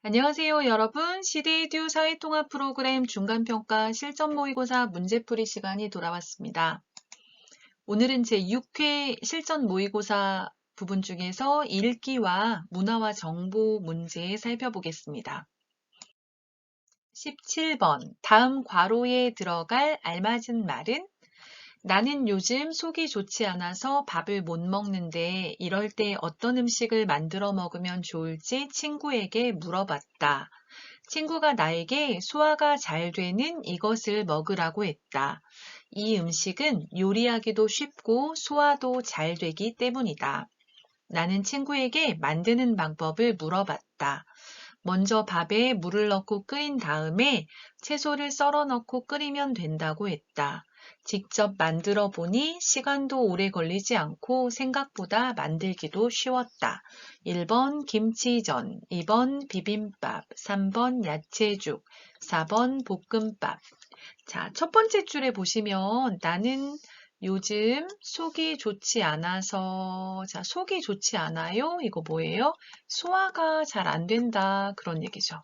안녕하세요, 여러분. 시대에듀 사회통합 프로그램 중간평가 실전 모의고사 문제풀이 시간이 돌아왔습니다. 오늘은 제6회 실전 모의고사 부분 중에서 읽기와 문화와 정보 문제 살펴보겠습니다. 17번, 다음 괄호에 들어갈 알맞은 말은 나는 요즘 속이 좋지 않아서 밥을 못 먹는데 이럴 때 어떤 음식을 만들어 먹으면 좋을지 친구에게 물어봤다. 친구가 나에게 소화가 잘 되는 이것을 먹으라고 했다. 이 음식은 요리하기도 쉽고 소화도 잘 되기 때문이다. 나는 친구에게 만드는 방법을 물어봤다. 먼저 밥에 물을 넣고 끓인 다음에 채소를 썰어 넣고 끓이면 된다고 했다. 직접 만들어 보니 시간도 오래 걸리지 않고 생각보다 만들기도 쉬웠다. 1번 김치전, 2번 비빔밥, 3번 야채죽, 4번 볶음밥. 자, 첫 번째 줄에 보시면 나는 요즘 속이 좋지 않아서, 자, 속이 좋지 않아요? 이거 뭐예요? 소화가 잘 안 된다. 그런 얘기죠.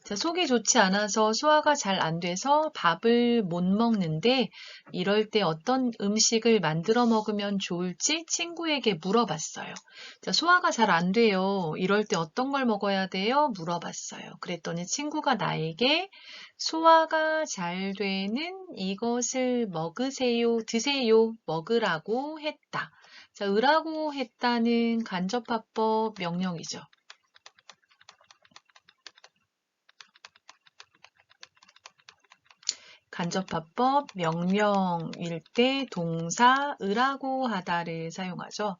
자, 속이 좋지 않아서 소화가 잘 안 돼서 밥을 못 먹는데 이럴 때 어떤 음식을 만들어 먹으면 좋을지 친구에게 물어봤어요. 자, 소화가 잘 안 돼요. 이럴 때 어떤 걸 먹어야 돼요? 물어봤어요. 그랬더니 친구가 나에게 소화가 잘 되는 이것을 먹으세요, 드세요, 먹으라고 했다. 자, 으라고 했다는 간접화법 명령이죠. 간접화법 명령일 때 동사 으라고 하다를 사용하죠.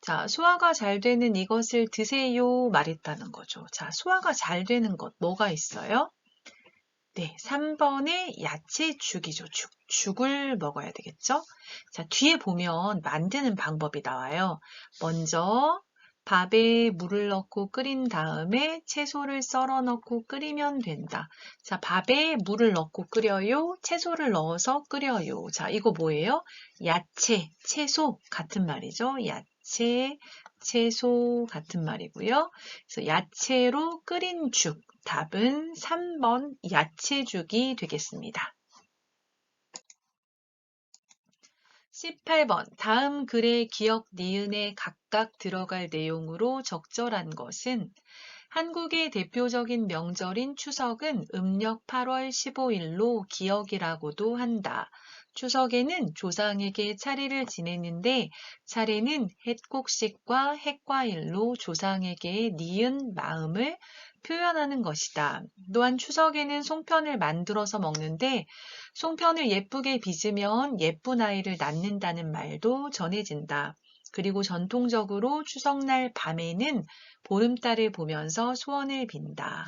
자, 소화가 잘 되는 이것을 드세요 말했다는 거죠. 자, 소화가 잘 되는 것 뭐가 있어요? 네, 3번에 야채죽이죠. 죽을 먹어야 되겠죠? 자, 뒤에 보면 만드는 방법이 나와요. 먼저 밥에 물을 넣고 끓인 다음에 채소를 썰어 넣고 끓이면 된다. 자, 밥에 물을 넣고 끓여요. 채소를 넣어서 끓여요. 자, 이거 뭐예요? 야채, 채소 같은 말이죠. 야채, 채소 같은 말이고요. 그래서 야채로 끓인 죽. 답은 3번 야채죽이 되겠습니다. 18번 다음 글의 기역, 니은에 각각 들어갈 내용으로 적절한 것은 한국의 대표적인 명절인 추석은 음력 8월 15일로 기역이라고도 한다. 추석에는 조상에게 차례를 지내는데 차례는 햇곡식과 햇과일로 조상에게 니은 마음을 표현하는 것이다. 또한 추석에는 송편을 만들어서 먹는데 송편을 예쁘게 빚으면 예쁜 아이를 낳는다는 말도 전해진다. 그리고 전통적으로 추석날 밤에는 보름달을 보면서 소원을 빈다.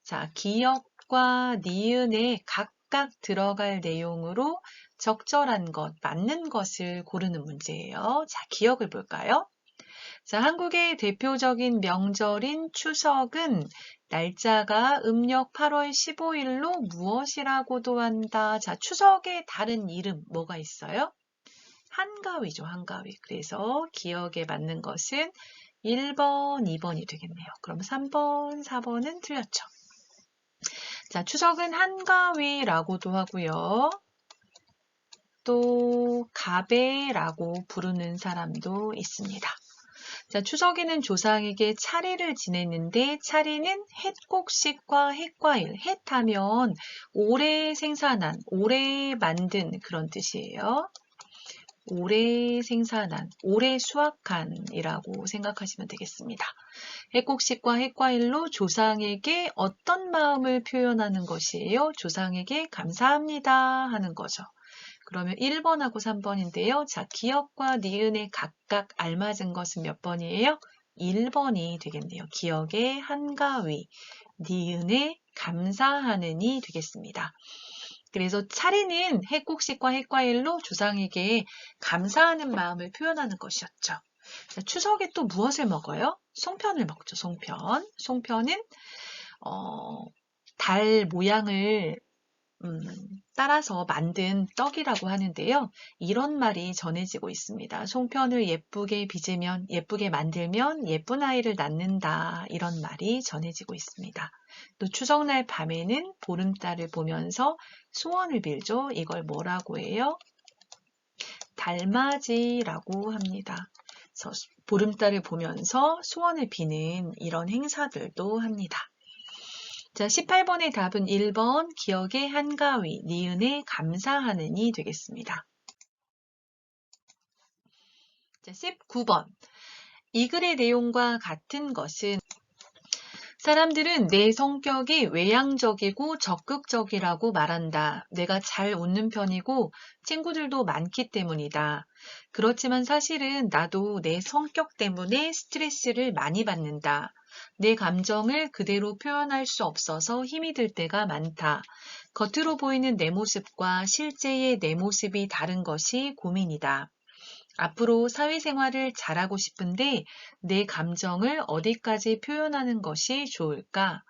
자, 기역과 니은에 각각 들어갈 내용으로 적절한 것, 맞는 것을 고르는 문제예요. 자, 기억을 볼까요? 자, 한국의 대표적인 명절인 추석은 날짜가 음력 8월 15일로 무엇이라고도 한다. 자, 추석의 다른 이름 뭐가 있어요? 한가위죠, 한가위. 그래서 기억에 맞는 것은 1번, 2번이 되겠네요. 그럼 3번, 4번은 틀렸죠. 자, 추석은 한가위라고도 하고요. 또 가베라고 부르는 사람도 있습니다. 자, 추석에는 조상에게 차례를 지내는데 차례는 햇곡식과 햇과일, 햇하면 오래 생산한, 오래 만든 그런 뜻이에요. 오래 생산한, 오래 수확한이라고 생각하시면 되겠습니다. 햇곡식과 햇과일로 조상에게 어떤 마음을 표현하는 것이에요? 조상에게 감사합니다 하는 거죠. 그러면 1번하고 3번인데요. 자, 기역과 니은에 각각 알맞은 것은 몇 번이에요? 1번이 되겠네요. 기역의 한가위, 니은에 감사하는이 되겠습니다. 그래서 차례는 햇곡식과 햇과일로 조상에게 감사하는 마음을 표현하는 것이었죠. 자, 추석에 또 무엇을 먹어요? 송편을 먹죠. 송편. 송편은 달 모양을 따라서 만든 떡이라고 하는데요. 이런 말이 전해지고 있습니다. 송편을 예쁘게 빚으면, 예쁘게 만들면 예쁜 아이를 낳는다. 이런 말이 전해지고 있습니다. 또 추석날 밤에는 보름달을 보면서 소원을 빌죠. 이걸 뭐라고 해요? 달맞이라고 합니다. 그래서 보름달을 보면서 소원을 비는 이런 행사들도 합니다. 자, 18번의 답은 1번 기억의 한가위, 니은에 감사하는이 되겠습니다. 자, 19번 이 글의 내용과 같은 것은 사람들은 내 성격이 외향적이고 적극적이라고 말한다. 내가 잘 웃는 편이고 친구들도 많기 때문이다. 그렇지만 사실은 나도 내 성격 때문에 스트레스를 많이 받는다. 내 감정을 그대로 표현할 수 없어서 힘이 들 때가 많다. 겉으로 보이는 내 모습과 실제의 내 모습이 다른 것이 고민이다. 앞으로 사회생활을 잘하고 싶은데 내 감정을 어디까지 표현하는 것이 좋을까?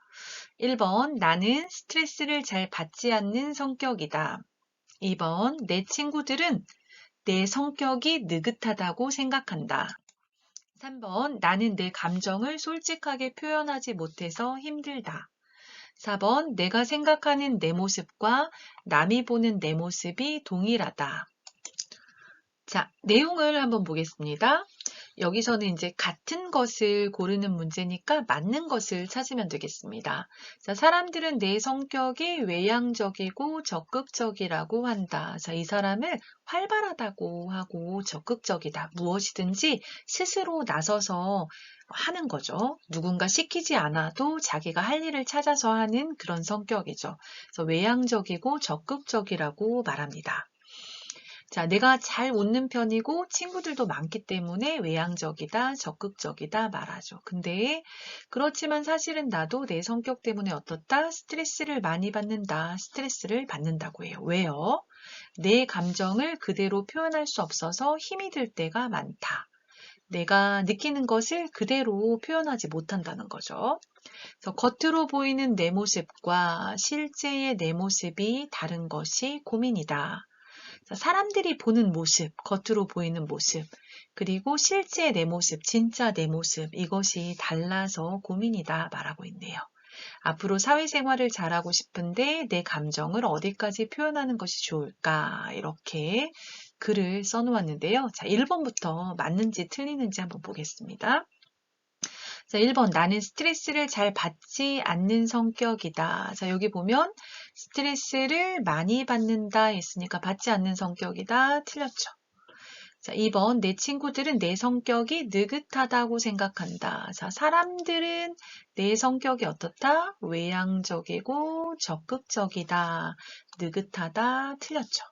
1번 나는 스트레스를 잘 받지 않는 성격이다. 2번 내 친구들은 내 성격이 느긋하다고 생각한다. 3번 나는 내 감정을 솔직하게 표현하지 못해서 힘들다. 4번 내가 생각하는 내 모습과 남이 보는 내 모습이 동일하다. 자, 내용을 한번 보겠습니다. 여기서는 이제 같은 것을 고르는 문제니까 맞는 것을 찾으면 되겠습니다. 자, 사람들은 내 성격이 외향적이고 적극적이라고 한다. 자, 이 사람을 활발하다고 하고 적극적이다. 무엇이든지 스스로 나서서 하는 거죠. 누군가 시키지 않아도 자기가 할 일을 찾아서 하는 그런 성격이죠. 그래서 외향적이고 적극적이라고 말합니다. 자, 내가 잘 웃는 편이고 친구들도 많기 때문에 외향적이다, 적극적이다 말하죠. 근데 그렇지만 사실은 나도 내 성격 때문에 어떻다? 스트레스를 많이 받는다. 스트레스를 받는다고 해요. 왜요? 내 감정을 그대로 표현할 수 없어서 힘이 들 때가 많다. 내가 느끼는 것을 그대로 표현하지 못한다는 거죠. 그래서 겉으로 보이는 내 모습과 실제의 내 모습이 다른 것이 고민이다. 사람들이 보는 모습, 겉으로 보이는 모습, 그리고 실제 내 모습, 진짜 내 모습, 이것이 달라서 고민이다 말하고 있네요. 앞으로 사회생활을 잘하고 싶은데 내 감정을 어디까지 표현하는 것이 좋을까? 이렇게 글을 써놓았는데요. 자, 1번부터 맞는지 틀리는지 한번 보겠습니다. 자, 1번 나는 스트레스를 잘 받지 않는 성격이다. 자, 여기 보면 스트레스를 많이 받는다 했으니까 받지 않는 성격이다. 틀렸죠. 자, 2번 내 친구들은 내 성격이 느긋하다고 생각한다. 자, 사람들은 내 성격이 어떻다? 외향적이고 적극적이다. 느긋하다. 틀렸죠.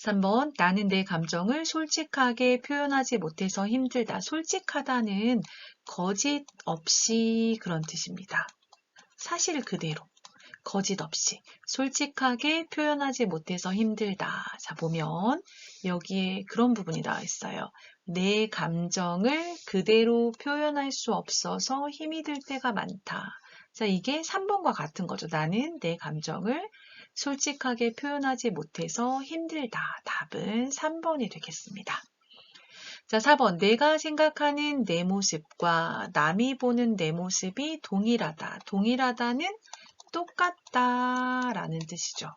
3번 나는 내 감정을 솔직하게 표현하지 못해서 힘들다. 솔직하다는 거짓 없이 그런 뜻입니다. 사실 그대로 거짓 없이 솔직하게 표현하지 못해서 힘들다. 자, 보면 여기에 그런 부분이 나와 있어요. 내 감정을 그대로 표현할 수 없어서 힘이 들 때가 많다. 자, 이게 3번과 같은 거죠. 나는 내 감정을 솔직하게 표현하지 못해서 힘들다. 답은 3번이 되겠습니다. 자, 4번. 내가 생각하는 내 모습과 남이 보는 내 모습이 동일하다. 동일하다는 똑같다 라는 뜻이죠.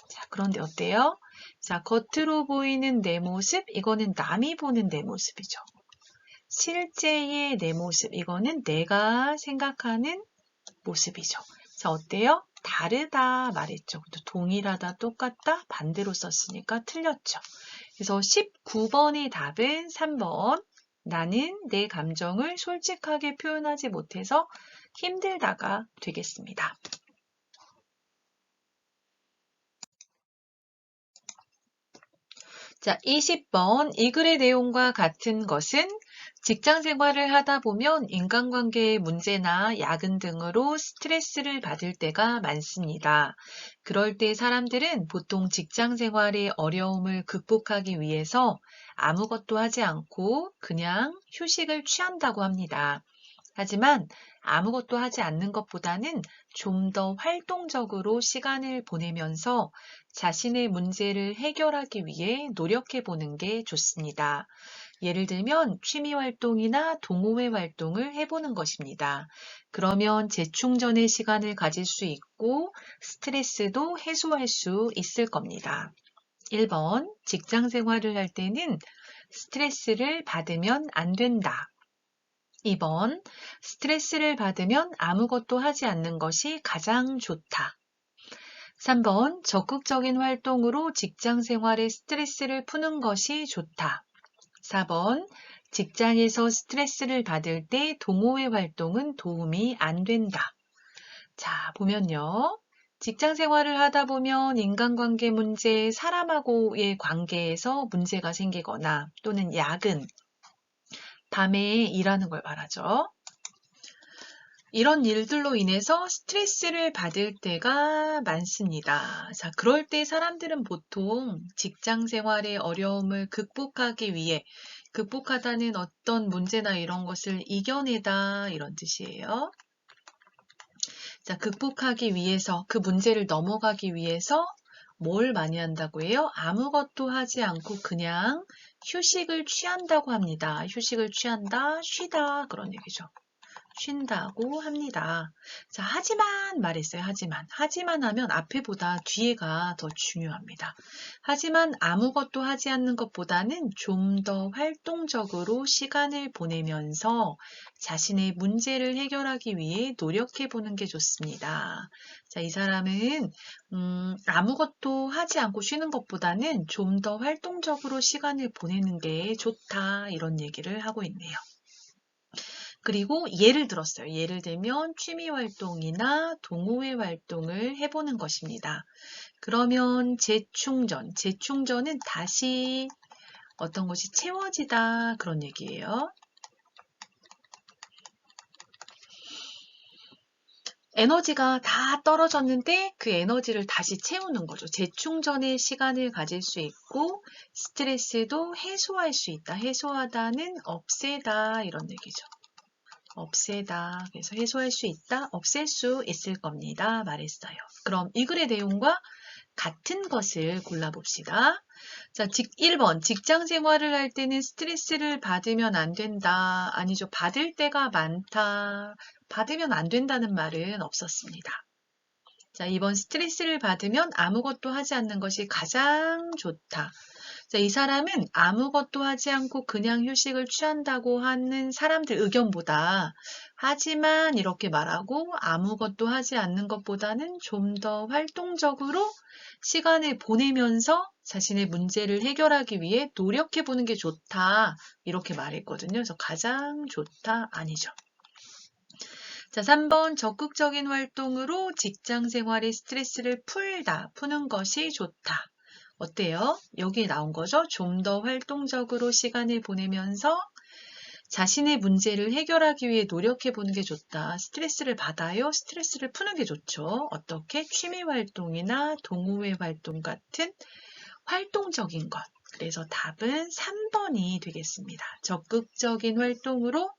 자, 그런데 어때요? 자, 겉으로 보이는 내 모습, 이거는 남이 보는 내 모습이죠. 실제의 내 모습, 이거는 내가 생각하는 모습이죠. 자, 어때요? 다르다 말했죠. 또 동일하다, 똑같다, 반대로 썼으니까 틀렸죠. 그래서 19번의 답은 3번. 나는 내 감정을 솔직하게 표현하지 못해서 힘들다가 되겠습니다. 자, 20번. 이 글의 내용과 같은 것은 직장 생활을 하다 보면 인간관계의 문제나 야근 등으로 스트레스를 받을 때가 많습니다. 그럴 때 사람들은 보통 직장 생활의 어려움을 극복하기 위해서 아무것도 하지 않고 그냥 휴식을 취한다고 합니다. 하지만 아무것도 하지 않는 것보다는 좀 더 활동적으로 시간을 보내면서 자신의 문제를 해결하기 위해 노력해 보는 게 좋습니다. 예를 들면 취미 활동이나 동호회 활동을 해보는 것입니다. 그러면 재충전의 시간을 가질 수 있고 스트레스도 해소할 수 있을 겁니다. 1번, 직장 생활을 할 때는 스트레스를 받으면 안 된다. 2번, 스트레스를 받으면 아무것도 하지 않는 것이 가장 좋다. 3번, 적극적인 활동으로 직장 생활의 스트레스를 푸는 것이 좋다. 4번, 직장에서 스트레스를 받을 때 동호회 활동은 도움이 안 된다. 자, 보면요. 직장 생활을 하다 보면 인간관계 문제, 사람하고의 관계에서 문제가 생기거나 또는 야근, 밤에 일하는 걸 말하죠. 이런 일들로 인해서 스트레스를 받을 때가 많습니다. 자, 그럴 때 사람들은 보통 직장 생활의 어려움을 극복하기 위해 극복하다는 어떤 문제나 이런 것을 이겨내다 이런 뜻이에요. 자, 극복하기 위해서 그 문제를 넘어가기 위해서 뭘 많이 한다고 해요? 아무것도 하지 않고 그냥 휴식을 취한다고 합니다. 휴식을 취한다, 쉬다 그런 얘기죠. 쉰다고 합니다. 자, 하지만 말했어요. 하지만 하면 앞에보다 뒤에가 더 중요합니다. 하지만 아무것도 하지 않는 것보다는 좀 더 활동적으로 시간을 보내면서 자신의 문제를 해결하기 위해 노력해 보는 게 좋습니다. 자, 이 사람은 아무것도 하지 않고 쉬는 것보다는 좀 더 활동적으로 시간을 보내는 게 좋다. 이런 얘기를 하고 있네요. 그리고 예를 들었어요. 예를 들면 취미 활동이나 동호회 활동을 해보는 것입니다. 그러면 재충전은 다시 어떤 것이 채워지다 그런 얘기예요. 에너지가 다 떨어졌는데 그 에너지를 다시 채우는 거죠. 재충전의 시간을 가질 수 있고 스트레스도 해소할 수 있다. 해소하다는 없애다 이런 얘기죠. 없애다. 그래서 해소할 수 있다. 없앨 수 있을 겁니다. 말했어요. 그럼 이 글의 내용과 같은 것을 골라봅시다. 자, 1번. 직장 생활을 할 때는 스트레스를 받으면 안 된다. 아니죠. 받을 때가 많다. 받으면 안 된다는 말은 없었습니다. 자, 2번. 스트레스를 받으면 아무것도 하지 않는 것이 가장 좋다. 자, 이 사람은 아무것도 하지 않고 그냥 휴식을 취한다고 하는 사람들 의견보다 하지만 이렇게 말하고 아무것도 하지 않는 것보다는 좀 더 활동적으로 시간을 보내면서 자신의 문제를 해결하기 위해 노력해 보는 게 좋다. 이렇게 말했거든요. 그래서 가장 좋다 아니죠. 자, 3번 적극적인 활동으로 직장 생활의 스트레스를 푸는 것이 좋다. 어때요? 여기에 나온 거죠? 좀 더 활동적으로 시간을 보내면서 자신의 문제를 해결하기 위해 노력해 보는 게 좋다. 스트레스를 받아요? 스트레스를 푸는 게 좋죠. 어떻게? 취미 활동이나 동호회 활동 같은 활동적인 것. 그래서 답은 3번이 되겠습니다. 적극적인 활동으로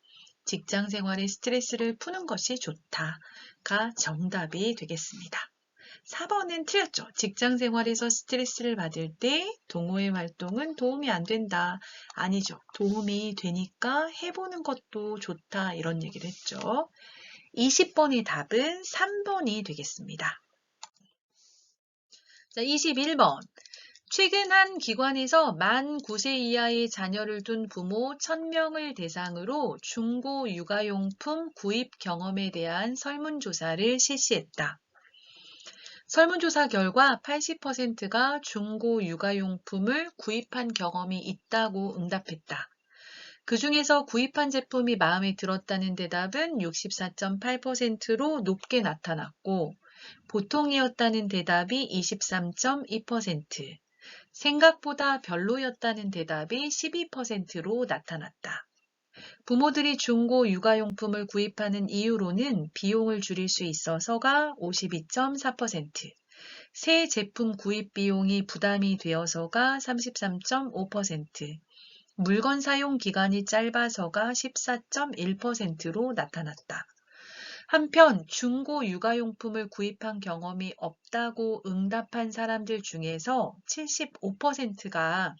직장 생활의 스트레스를 푸는 것이 좋다가 정답이 되겠습니다. 4번은 틀렸죠. 직장 생활에서 스트레스를 받을 때 동호회 활동은 도움이 안 된다. 아니죠. 도움이 되니까 해보는 것도 좋다. 이런 얘기를 했죠. 20번의 답은 3번이 되겠습니다. 자, 21번. 최근 한 기관에서 만 9세 이하의 자녀를 둔 부모 1000명을 대상으로 중고 육아용품 구입 경험에 대한 설문조사를 실시했다. 설문조사 결과 80%가 중고 육아용품을 구입한 경험이 있다고 응답했다. 그 중에서 구입한 제품이 마음에 들었다는 대답은 64.8%로 높게 나타났고, 보통이었다는 대답이 23.2%, 생각보다 별로였다는 대답이 12%로 나타났다. 부모들이 중고 육아용품을 구입하는 이유로는 비용을 줄일 수 있어서가 52.4%, 새 제품 구입 비용이 부담이 되어서가 33.5%, 물건 사용 기간이 짧아서가 14.1%로 나타났다. 한편 중고 육아용품을 구입한 경험이 없다고 응답한 사람들 중에서 75%가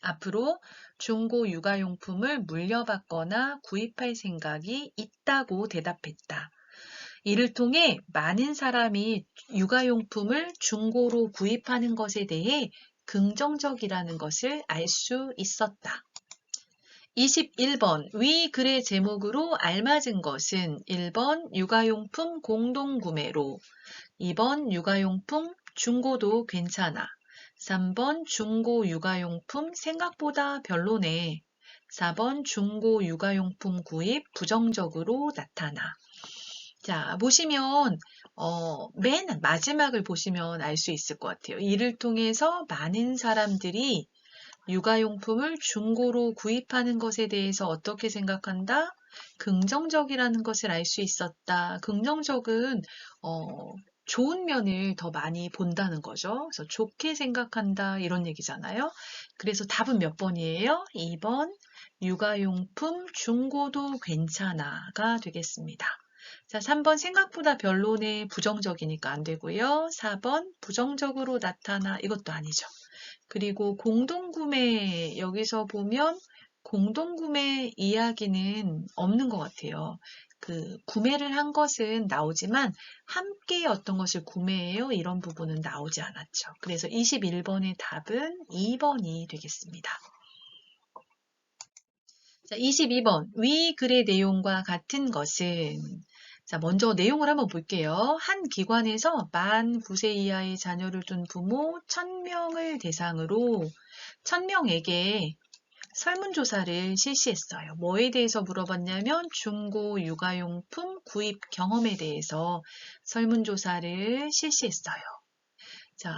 앞으로 중고 육아용품을 물려받거나 구입할 생각이 있다고 대답했다. 이를 통해 많은 사람이 육아용품을 중고로 구입하는 것에 대해 긍정적이라는 것을 알 수 있었다. 21번 위 글의 제목으로 알맞은 것은 1번 육아용품 공동구매로, 2번 육아용품 중고도 괜찮아, 3번 중고 육아용품 생각보다 별로네, 4번 중고 육아용품 구입 부정적으로 나타나. 자, 보시면 맨 마지막을 보시면 알 수 있을 것 같아요. 이를 통해서 많은 사람들이 육아용품을 중고로 구입하는 것에 대해서 어떻게 생각한다? 긍정적이라는 것을 알 수 있었다. 긍정적은 좋은 면을 더 많이 본다는 거죠. 그래서 좋게 생각한다 이런 얘기잖아요. 그래서 답은 몇 번이에요? 2번 육아용품 중고도 괜찮아가 되겠습니다. 자, 3번 생각보다 별로네 부정적이니까 안 되고요. 4번 부정적으로 나타나 이것도 아니죠. 그리고 공동구매 여기서 보면 공동구매 이야기는 없는 것 같아요. 그 구매를 한 것은 나오지만 함께 어떤 것을 구매해요? 이런 부분은 나오지 않았죠. 그래서 21번의 답은 2번이 되겠습니다. 자, 22번 위 글의 내용과 같은 것은 자, 먼저 내용을 한번 볼게요. 한 기관에서 만 9세 이하의 자녀를 둔 부모 1000명을 대상으로 1000명에게 설문조사를 실시했어요. 뭐에 대해서 물어봤냐면 중고 육아용품 구입 경험에 대해서 설문조사를 실시했어요. 자,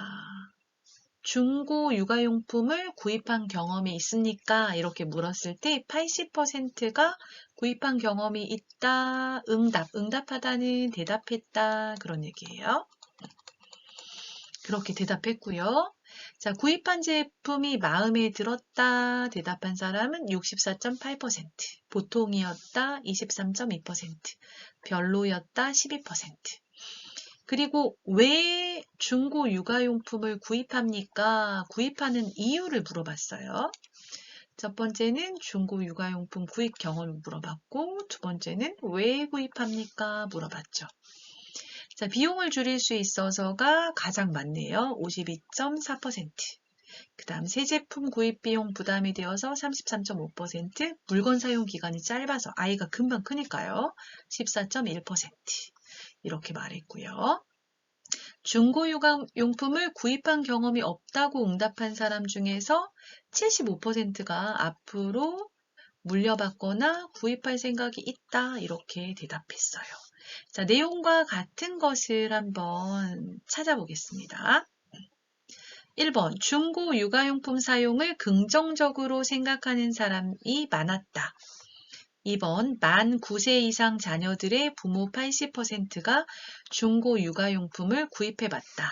중고 육아용품을 구입한 경험이 있습니까? 이렇게 물었을 때 80%가 구입한 경험이 있다, 응답하다는 대답했다 그런 얘기예요. 그렇게 대답했고요. 자, 구입한 제품이 마음에 들었다 대답한 사람은 64.8%, 보통이었다 23.2%, 별로였다 12%. 그리고 왜 중고 육아용품을 구입합니까? 구입하는 이유를 물어봤어요. 첫 번째는 중고 육아용품 구입 경험을 물어봤고, 두 번째는 왜 구입합니까? 물어봤죠. 자, 비용을 줄일 수 있어서가 가장 많네요. 52.4%. 그 다음 새 제품 구입 비용 부담이 되어서 33.5%, 물건 사용 기간이 짧아서 아이가 금방 크니까요. 14.1%. 이렇게 말했고요. 중고 육아용품을 구입한 경험이 없다고 응답한 사람 중에서 75%가 앞으로 물려받거나 구입할 생각이 있다 이렇게 대답했어요. 자, 내용과 같은 것을 한번 찾아보겠습니다. 1번 중고 육아용품 사용을 긍정적으로 생각하는 사람이 많았다. 2번 만 9세 이상 자녀들의 부모 80%가 중고 육아용품을 구입해봤다.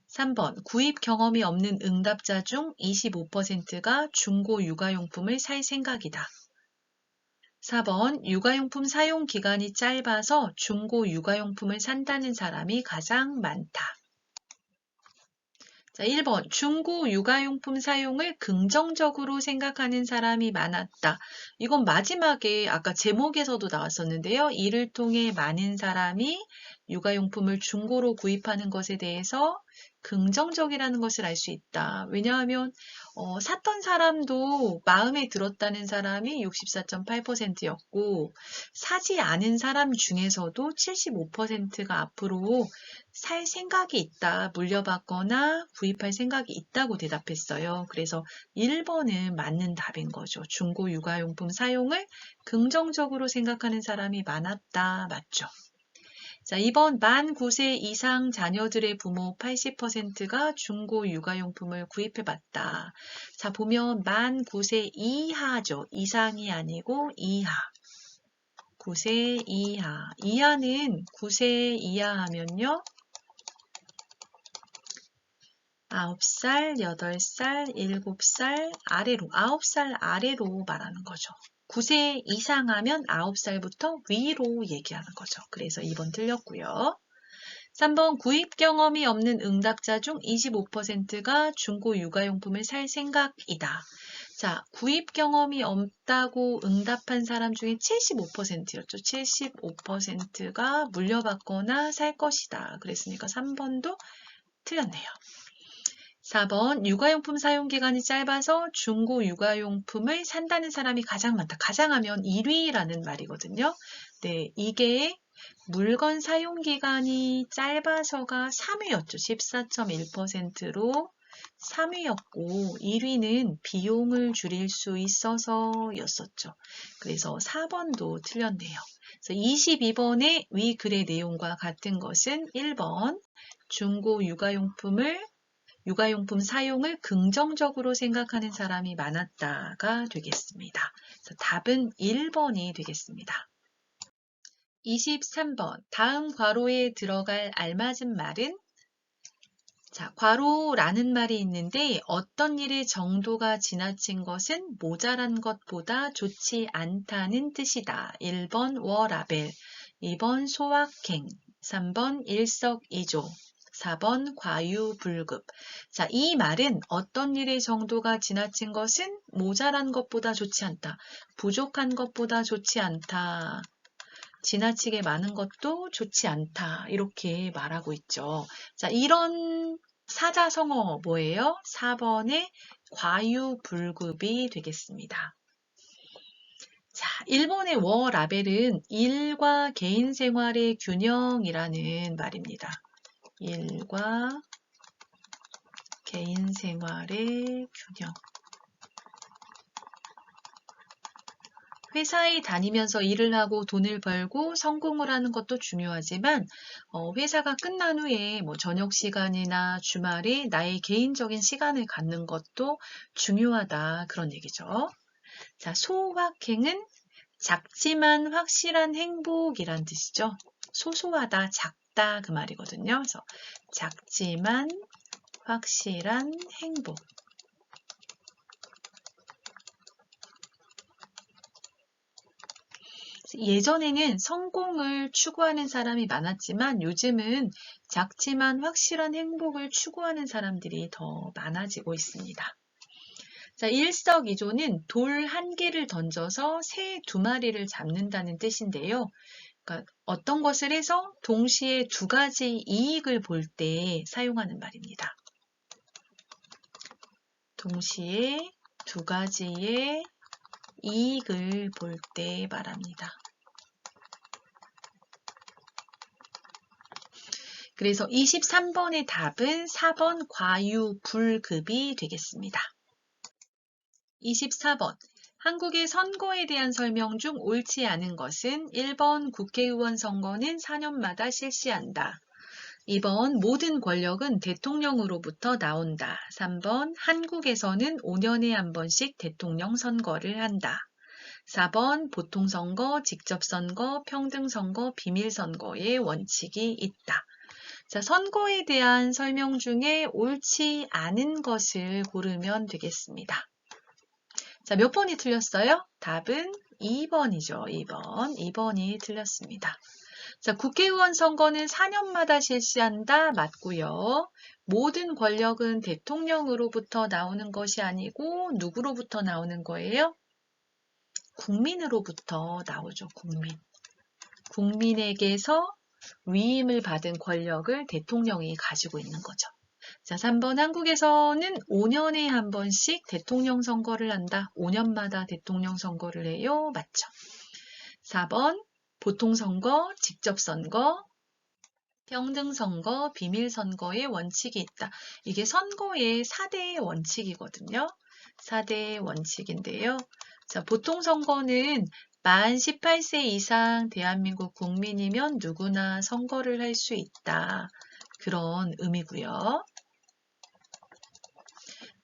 3번 구입 경험이 없는 응답자 중 25%가 중고 육아용품을 살 생각이다. 4번 육아용품 사용 기간이 짧아서 중고 육아용품을 산다는 사람이 가장 많다. 자, 1번 중고 육아용품 사용을 긍정적으로 생각하는 사람이 많았다. 이건 마지막에 아까 제목에서도 나왔었는데요. 이를 통해 많은 사람이 육아용품을 중고로 구입하는 것에 대해서 긍정적이라는 것을 알 수 있다. 왜냐하면 샀던 사람도 마음에 들었다는 사람이 64.8%였고 사지 않은 사람 중에서도 75%가 앞으로 살 생각이 있다, 물려받거나 구입할 생각이 있다고 대답했어요. 그래서 1번은 맞는 답인 거죠. 중고 육아용품 사용을 긍정적으로 생각하는 사람이 많았다. 맞죠? 자, 2번 만 9세 이상 자녀들의 부모 80%가 중고 육아용품을 구입해봤다. 자, 보면 만 9세 이하죠. 이상이 아니고 이하. 9세 이하. 이하는 9세 이하 하면요. 9살, 8살, 7살 아래로, 9살 아래로 말하는 거죠. 9세 이상하면 9살부터 위로 얘기하는 거죠. 그래서 2번 틀렸고요. 3번 구입 경험이 없는 응답자 중 25%가 중고 육아용품을 살 생각이다. 자, 구입 경험이 없다고 응답한 사람 중에 75%였죠. 75%가 물려받거나 살 것이다. 그랬으니까 3번도 틀렸네요. 4번 육아용품 사용기간이 짧아서 중고 육아용품을 산다는 사람이 가장 많다. 가장 하면 1위라는 말이거든요. 네, 이게 물건 사용기간이 짧아서가 3위였죠. 14.1%로 3위였고 1위는 비용을 줄일 수 있어서 였었죠. 그래서 4번도 틀렸네요. 그래서 22번의 위 글의 내용과 같은 것은 1번 중고 육아용품 사용을 긍정적으로 생각하는 사람이 많았다가 되겠습니다. 그래서 답은 1번이 되겠습니다. 23번 다음 괄호에 들어갈 알맞은 말은 자, 괄호라는 말이 있는데 어떤 일의 정도가 지나친 것은 모자란 것보다 좋지 않다는 뜻이다. 1번 워라벨, 2번 소확행, 3번 일석이조, 4번 과유불급. 자, 이 말은 어떤 일의 정도가 지나친 것은 모자란 것보다 좋지 않다. 부족한 것보다 좋지 않다. 지나치게 많은 것도 좋지 않다. 이렇게 말하고 있죠. 자, 이런 사자성어 뭐예요? 4번의 과유불급이 되겠습니다. 자, 1번의 워라벨은 일과 개인 생활의 균형이라는 말입니다. 일과 개인 생활의 균형. 회사에 다니면서 일을 하고 돈을 벌고 성공을 하는 것도 중요하지만 회사가 끝난 후에 뭐 저녁 시간이나 주말에 나의 개인적인 시간을 갖는 것도 중요하다 그런 얘기죠. 자, 소확행은 작지만 확실한 행복이란 뜻이죠. 소소하다, 작다 그 말이거든요. 그래서 작지만 확실한 행복. 예전에는 성공을 추구하는 사람이 많았지만 요즘은 작지만 확실한 행복을 추구하는 사람들이 더 많아지고 있습니다. 자, 일석이조는 돌 한 개를 던져서 새 두 마리를 잡는다는 뜻인데요. 그러니까 어떤 것을 해서 동시에 두 가지 이익을 볼 때 사용하는 말입니다. 동시에 두 가지의 이익을 볼 때 말합니다. 그래서 23번의 답은 4번 과유불급이 되겠습니다. 24번 한국의 선거에 대한 설명 중 옳지 않은 것은 1번 국회의원 선거는 4년마다 실시한다. 2번 모든 권력은 대통령으로부터 나온다. 3번 한국에서는 5년에 한 번씩 대통령 선거를 한다. 4번 보통선거, 직접선거, 평등선거, 비밀선거의 원칙이 있다. 자, 선거에 대한 설명 중에 옳지 않은 것을 고르면 되겠습니다. 자, 몇 번이 틀렸어요? 답은 2번이죠. 2번. 2번이 틀렸습니다. 자, 국회의원 선거는 4년마다 실시한다. 맞고요. 모든 권력은 대통령으로부터 나오는 것이 아니고 누구로부터 나오는 거예요? 국민으로부터 나오죠. 국민. 국민에게서 위임을 받은 권력을 대통령이 가지고 있는 거죠. 자, 3번 한국에서는 5년에 한 번씩 대통령 선거를 한다. 5년마다 대통령 선거를 해요. 맞죠? 4번 보통선거, 직접선거, 평등선거, 비밀선거의 원칙이 있다. 이게 선거의 4대의 원칙이거든요. 4대의 원칙인데요. 자, 보통선거는 만 18세 이상 대한민국 국민이면 누구나 선거를 할 수 있다. 그런 의미고요.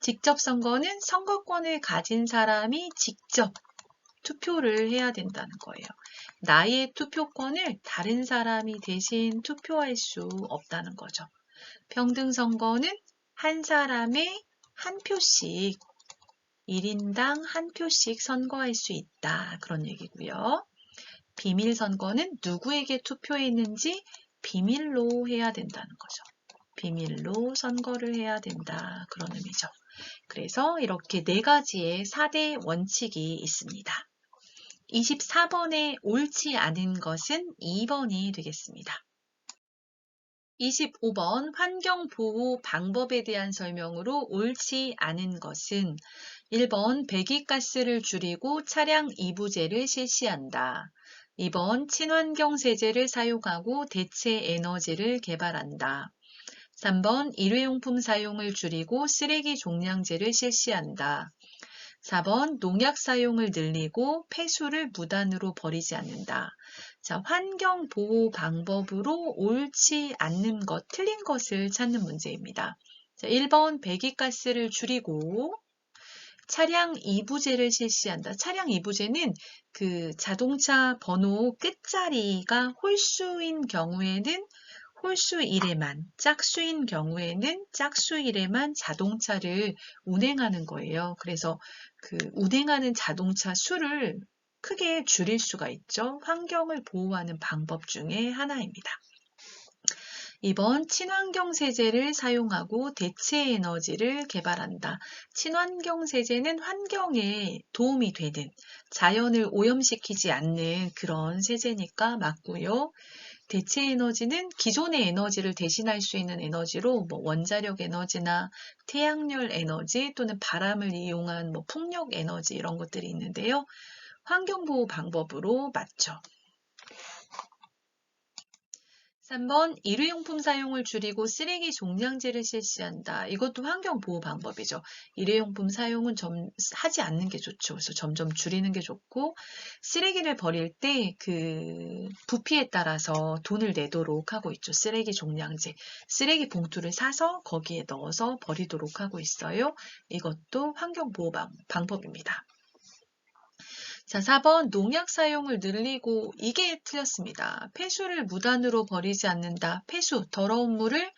직접 선거는 선거권을 가진 사람이 직접 투표를 해야 된다는 거예요. 나의 투표권을 다른 사람이 대신 투표할 수 없다는 거죠. 평등 선거는 한 사람에 한 표씩, 1인당 한 표씩 선거할 수 있다. 그런 얘기고요. 비밀 선거는 누구에게 투표했는지 비밀로 해야 된다는 거죠. 비밀로 선거를 해야 된다. 그런 의미죠. 그래서 이렇게 4가지의 4대 원칙이 있습니다. 24번에 옳지 않은 것은 2번이 되겠습니다. 25번 환경보호 방법에 대한 설명으로 옳지 않은 것은 1번 배기가스를 줄이고 차량 이부제를 실시한다. 2번 친환경 세제를 사용하고 대체 에너지를 개발한다. 3번 일회용품 사용을 줄이고 쓰레기 종량제를 실시한다. 4번 농약 사용을 늘리고 폐수를 무단으로 버리지 않는다. 자, 환경보호 방법으로 옳지 않는 것, 틀린 것을 찾는 문제입니다. 자, 1번 배기가스를 줄이고 차량 이부제를 실시한다. 차량 이부제는 그 자동차 번호 끝자리가 홀수인 경우에는 홀수 1회만, 짝수인 경우에는 짝수 1회만 자동차를 운행하는 거예요. 그래서 그 운행하는 자동차 수를 크게 줄일 수가 있죠. 환경을 보호하는 방법 중에 하나입니다. 2번 친환경 세제를 사용하고 대체 에너지를 개발한다. 친환경 세제는 환경에 도움이 되는, 자연을 오염시키지 않는 그런 세제니까 맞고요. 대체 에너지는 기존의 에너지를 대신할 수 있는 에너지로 원자력 에너지나 태양열 에너지 또는 바람을 이용한 풍력 에너지 이런 것들이 있는데요. 환경보호 방법으로 맞죠. 3번 일회용품 사용을 줄이고 쓰레기 종량제를 실시한다. 이것도 환경보호 방법이죠. 일회용품 사용은 하지 않는 게 좋죠. 그래서 점점 줄이는 게 좋고 쓰레기를 버릴 때 그 부피에 따라서 돈을 내도록 하고 있죠. 쓰레기 종량제. 쓰레기 봉투를 사서 거기에 넣어서 버리도록 하고 있어요. 이것도 환경보호 방법입니다. 자, 4번 농약 사용을 늘리고 이게 틀렸습니다. 폐수를 무단으로 버리지 않는다. 폐수, 더러운 물을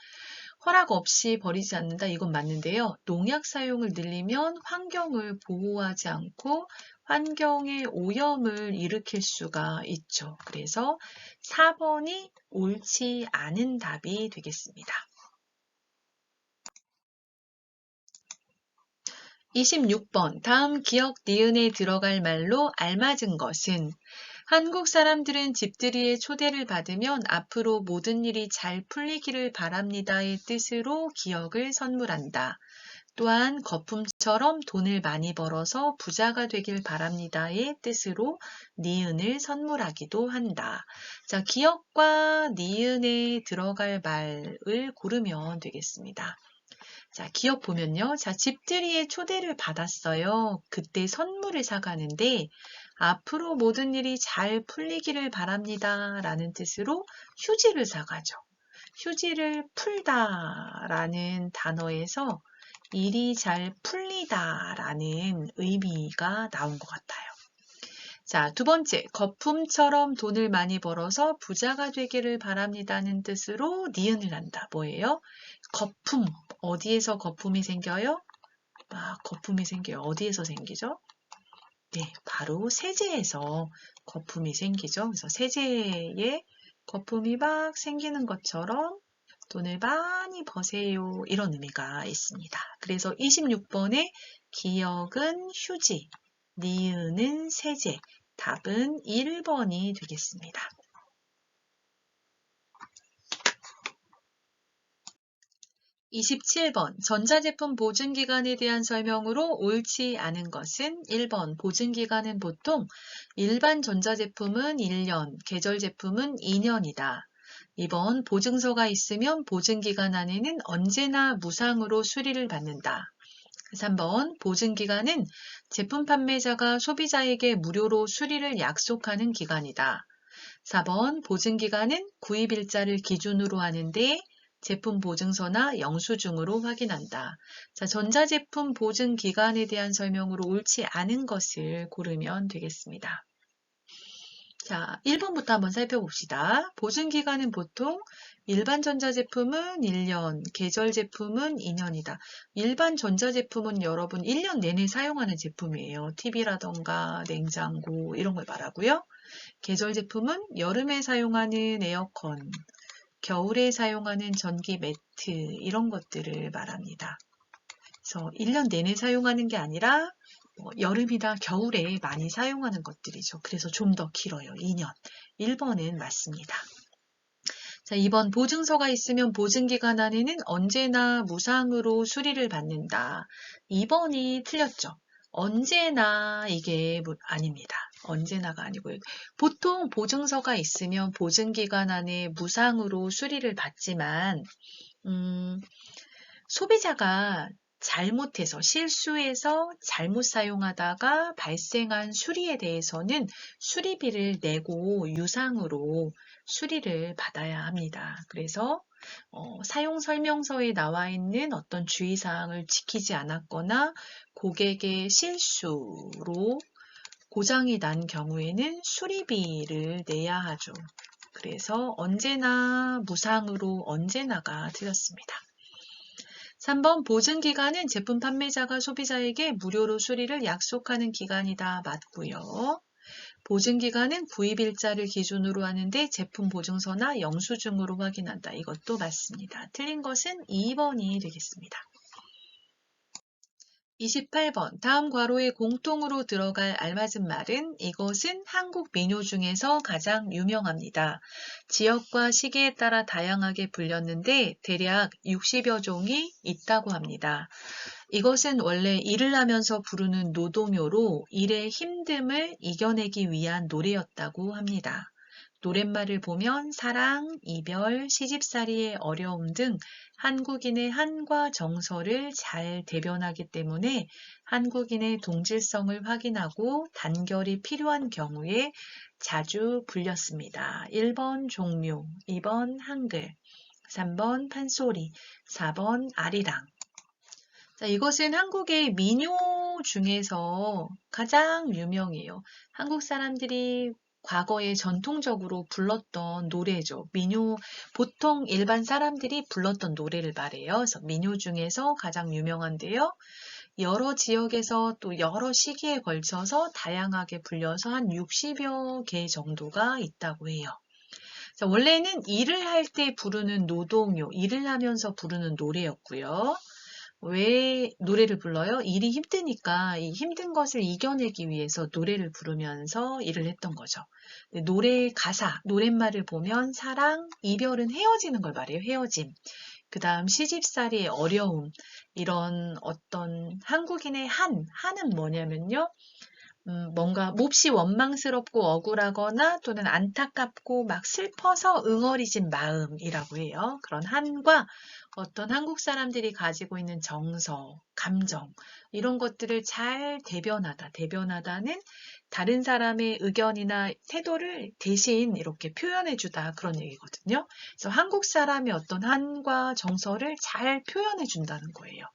허락 없이 버리지 않는다. 이건 맞는데요. 농약 사용을 늘리면 환경을 보호하지 않고 환경의 오염을 일으킬 수가 있죠. 그래서 4번이 옳지 않은 답이 되겠습니다. 26번 다음 기억 니은에 들어갈 말로 알맞은 것은 한국 사람들은 집들이의 초대를 받으면 앞으로 모든 일이 잘 풀리기를 바랍니다의 뜻으로 기억을 선물한다. 또한 거품처럼 돈을 많이 벌어서 부자가 되길 바랍니다의 뜻으로 니은을 선물하기도 한다. 자, 기억과 니은에 들어갈 말을 고르면 되겠습니다. 자, 기억 보면요. 자, 집들이에 초대를 받았어요. 그때 선물을 사가는데 앞으로 모든 일이 잘 풀리기를 바랍니다. 라는 뜻으로 휴지를 사가죠. 휴지를 풀다 라는 단어에서 일이 잘 풀리다 라는 의미가 나온 것 같아요. 자, 2번째, 거품처럼 돈을 많이 벌어서 부자가 되기를 바랍니다는 뜻으로 니은을 한다. 뭐예요? 거품. 어디에서 거품이 생겨요? 거품이 생겨요. 어디에서 생기죠? 네, 바로 세제에서 거품이 생기죠. 그래서 세제에 거품이 막 생기는 것처럼 돈을 많이 버세요. 이런 의미가 있습니다. 그래서 26번에 기억은 휴지, 니은은 세제, 답은 1번이 되겠습니다. 27번 전자제품 보증기간에 대한 설명으로 옳지 않은 것은 1번 보증기간은 보통 일반 전자제품은 1년, 계절제품은 2년이다. 2번 보증서가 있으면 보증기간 안에는 언제나 무상으로 수리를 받는다. 3번 보증기간은 제품 판매자가 소비자에게 무료로 수리를 약속하는 기간이다. 4번 보증기간은 구입일자를 기준으로 하는데 제품 보증서나 영수증으로 확인한다. 자, 전자제품 보증 기간에 대한 설명으로 옳지 않은 것을 고르면 되겠습니다. 자, 1번부터 한번 살펴봅시다. 보증기간은 보통 일반 전자제품은 1년, 계절 제품은 2년이다. 일반 전자제품은 여러분 1년 내내 사용하는 제품이에요. TV라던가 냉장고 이런 걸 말하고요. 계절 제품은 여름에 사용하는 에어컨, 겨울에 사용하는 전기 매트 이런 것들을 말합니다. 그래서 1년 내내 사용하는 게 아니라 여름이나 겨울에 많이 사용하는 것들이죠. 그래서 좀 더 길어요. 2년. 1번은 맞습니다. 자, 2번 보증서가 있으면 보증기간 안에는 언제나 무상으로 수리를 받는다. 2번이 틀렸죠. 언제나 이게 아닙니다. 언제나가 아니고요. 보통 보증서가 있으면 보증기간 안에 무상으로 수리를 받지만 소비자가 잘못해서 실수해서 잘못 사용하다가 발생한 수리에 대해서는 수리비를 내고 유상으로 수리를 받아야 합니다. 그래서 사용 설명서에 나와 있는 어떤 주의사항을 지키지 않았거나 고객의 실수로 고장이 난 경우에는 수리비를 내야 하죠. 그래서 언제나 무상으로 언제나가 틀렸습니다. 3번 보증기간은 제품 판매자가 소비자에게 무료로 수리를 약속하는 기간이다. 맞고요. 보증기간은 구입일자를 기준으로 하는데 제품 보증서나 영수증으로 확인한다. 이것도 맞습니다. 틀린 것은 2번이 되겠습니다. 28번 다음 괄호에 공통으로 들어갈 알맞은 말은 이것은 한국 민요 중에서 가장 유명합니다. 지역과 시기에 따라 다양하게 불렸는데 대략 60여 종이 있다고 합니다. 이것은 원래 일을 하면서 부르는 노동요로 일의 힘듦을 이겨내기 위한 노래였다고 합니다. 노랫말을 보면 사랑, 이별, 시집살이의 어려움 등 한국인의 한과 정서를 잘 대변하기 때문에 한국인의 동질성을 확인하고 단결이 필요한 경우에 자주 불렸습니다. 1번 종묘, 2번 한글, 3번 판소리, 4번 아리랑. 자, 이것은 한국의 민요 중에서 가장 유명해요. 한국 사람들이 과거에 전통적으로 불렀던 노래죠. 민요, 보통 일반 사람들이 불렀던 노래를 말해요. 그래서 민요 중에서 가장 유명한데요. 여러 지역에서 또 여러 시기에 걸쳐서 다양하게 불려서 한 60여 개 정도가 있다고 해요. 자, 원래는 일을 할 때 부르는 노동요, 일을 하면서 부르는 노래였고요. 왜 노래를 불러요? 일이 힘드니까 이 힘든 것을 이겨내기 위해서 노래를 부르면서 일을 했던 거죠. 노래 가사, 노랫말을 보면 사랑, 이별은 헤어지는 걸 말해요. 헤어짐. 그 다음 시집살이의 어려움. 이런 어떤 한국인의 한은 뭐냐면요. 뭔가 몹시 원망스럽고 억울하거나 또는 안타깝고 막 슬퍼서 응어리진 마음이라고 해요. 그런 한과 어떤 한국 사람들이 가지고 있는 정서, 감정 이런 것들을 잘 대변하다는 다른 사람의 의견이나 태도를 대신 이렇게 표현해주다 그런 얘기거든요. 그래서 한국 사람의 어떤 한과 정서를 잘 표현해준다는 거예요.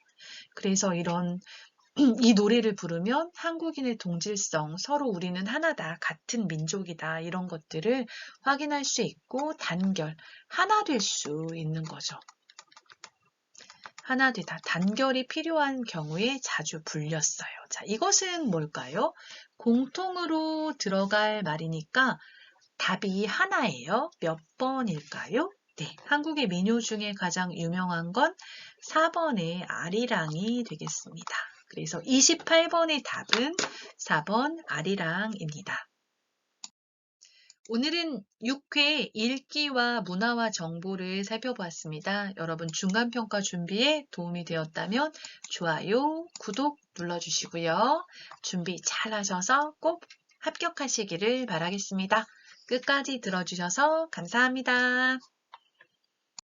그래서 이 노래를 부르면 한국인의 동질성, 서로 우리는 하나다, 같은 민족이다 이런 것들을 확인할 수 있고 단결, 하나 될 수 있는 거죠. 하나 되다, 단결이 필요한 경우에 자주 불렸어요. 자, 이것은 뭘까요? 공통으로 들어갈 말이니까 답이 하나예요. 몇 번일까요? 네, 한국의 민요 중에 가장 유명한 건 4번의 아리랑이 되겠습니다. 그래서 28번의 답은 4번 아리랑입니다. 오늘은 6회 읽기와 문화와 정보를 살펴보았습니다. 여러분 중간평가 준비에 도움이 되었다면 좋아요, 구독 눌러주시고요. 준비 잘 하셔서 꼭 합격하시기를 바라겠습니다. 끝까지 들어주셔서 감사합니다.